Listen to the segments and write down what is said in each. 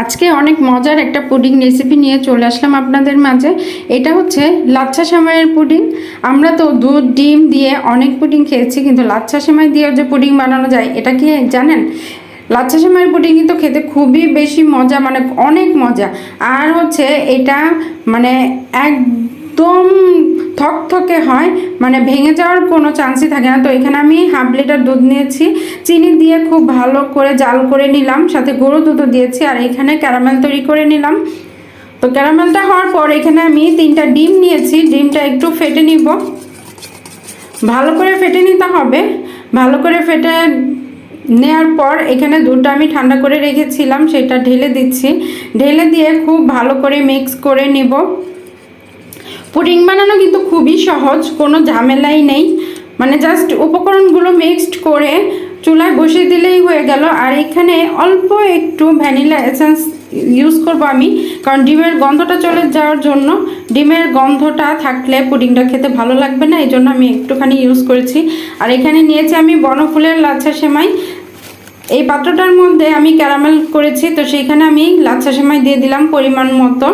আজকে অনেক মজার একটা পুডিং রেসিপি নিয়ে চলে আসলাম আপনাদের মাঝে। এটা হচ্ছে লাচ্ছা সেমাইয়ের পুডিং। আমরা তো দুধ ডিম দিয়ে অনেক পুডিং খেয়েছি, কিন্তু লাচ্ছা সেমাই দিয়েও যে পুডিং বানানো যায় এটা কি জানেন? লাচ্ছা সেমাইয়ের পুডিং কিন্তু খেতে খুবই বেশি মজা, মানে অনেক মজা। আর হচ্ছে এটা মানে একদম থকথকে হয়, মানে ভেঙে যাওয়ার কোনো চান্সই থাকে না। তো এখানে আমি হাফ লিটার দুধ নিয়েছি, চিনি দিয়ে খুব ভালো করে জাল করে নিলাম, সাথে গুঁড়ো দুধও দিয়েছি। আর এখানে ক্যারামেল তৈরি করে নিলাম। তো ক্যারামেলটা হওয়ার পর এখানে আমি 3টা ডিম নিয়েছি, ডিমটা একটু ফেটে নিব, ভালো করে ফেটে নিতে হবে। ভালো করে ফেটে নেওয়ার পর এখানে দুধটা আমি ঠান্ডা করে রেখেছিলাম, সেটা ঢেলে দিচ্ছি। ঢেলে দিয়ে খুব ভালো করে মিক্স করে নিব। পুডিং বানানো কিন্তু খুবই সহজ, কোনো ঝামেলাই নেই, মানে জাস্ট উপকরণগুলো মিক্সড করে চুলায় বসিয়ে দিলেই হয়ে গেল। আর এখানে অল্প একটু ভ্যানিলা এসেন্স ইউজ করব আমি, কারণ ডিমের গন্ধটা চলে যাওয়ার জন্য। ডিমের গন্ধটা থাকলে পুডিংটা খেতে ভালো লাগবে না, এই জন্য আমি একটুখানি ইউজ করেছি। আর এখানে নিয়েছি আমি বনফুলের লাচ্ছা সেমাই। এই পাত্রটার মধ্যে আমি ক্যারামেল করেছি, তো সেইখানে আমি লাচ্ছা সেমাই দিয়ে দিলাম পরিমাণ মতো।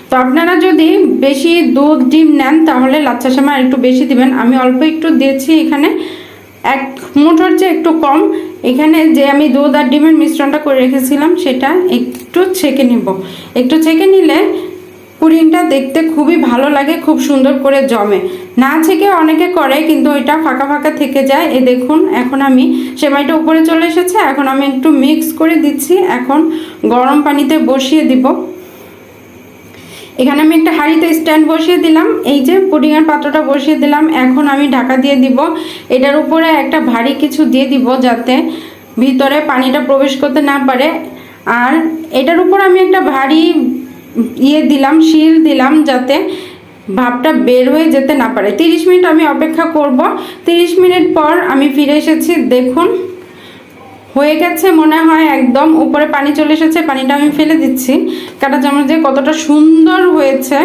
তো আপনারা যদি বেশি দুধ ডিম নেন তাহলে লাচ্ছা সেমাই একটু বেশি দিবেন। আমি অল্প একটু দিয়েছি, এখানে 1 মুঠোর চেয়ে একটু কম। এখানে যে আমি দুধ আর ডিমের মিশ্রণটা করে রেখেছিলাম সেটা একটু ছেঁকে নিব। একটু ছেঁকে নিলে পুডিংটা দেখতে খুবই ভালো লাগে, খুব সুন্দর করে জমে। না ছেঁকে অনেকে করে, কিন্তু ওইটা ফাঁকা ফাঁকা থেকে যায়। এই দেখুন, এখন আমি সেমাইটা উপরে চলে এসেছে, এখন আমি একটু মিক্স করে দিচ্ছি। এখন গরম পানিতে বসিয়ে দিব। এখানে আমি একটা হাঁড়িতে স্ট্যান্ড বসিয়ে দিলাম, এই যে পুডিংয়ের পাত্রটা বসিয়ে দিলাম। এখন আমি ঢাকা দিয়ে দিব। এটার উপরে একটা ভারী কিছু দিয়ে দিব যাতে ভিতরে পানিটা প্রবেশ করতে না পারে। আর এটার উপর আমি একটা ভারী দিলাম, শিল দিলাম, যাতে ভাপটা বের হয়ে যেতে না পারে। 30 মিনিট আমি অপেক্ষা করব। 30 মিনিট পর আমি ফিরে এসেছি। দেখুন হয়ে গেছে মনে হয়, একদম উপরে পানি চলে এসেছে। পানিটা আমি ফেলে দিচ্ছি। কাঁটা চামচ দিয়ে কতটা সুন্দর হয়েছে।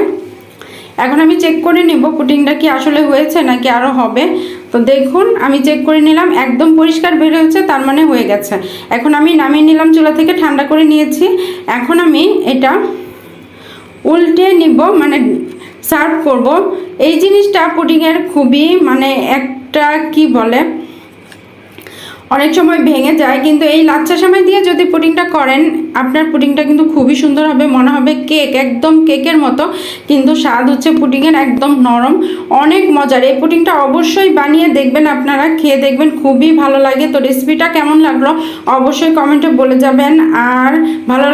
এখন আমি চেক করে নেব পুডিংটা কি আসলে হয়েছে নাকি আরও হবে। তো দেখুন আমি চেক করে নিলাম, একদম পরিষ্কার বের হয়েছে, তার মানে হয়ে গেছে। এখন আমি নামিয়ে নিলাম চুলা থেকে, ঠান্ডা করে নিয়েছি। এখন আমি এটা উল্টে নিব, মানে সার্ভ করব। এই জিনিসটা পুডিংয়ের খুবই মানে একটা কি বলে, অনেক সময় ভেঙে যায়, কিন্তু এই লাচ্ছা সেমাই দিয়ে যদি পুডিংটা করেন আপনার পুডিংটা কিন্তু খুবই সুন্দর হবে, মনে হবে কেক, একদম কেকের মতো। কিন্তু স্বাদ হচ্ছে পুডিংয়ের একদম নরম, অনেক মজার। এই পুডিংটা অবশ্যই বানিয়ে দেখবেন, আপনারা খেয়ে দেখবেন, খুবই ভালো লাগে। তো রেসিপিটা কেমন লাগলো অবশ্যই কমেন্টে বলে যাবেন। আর ভালো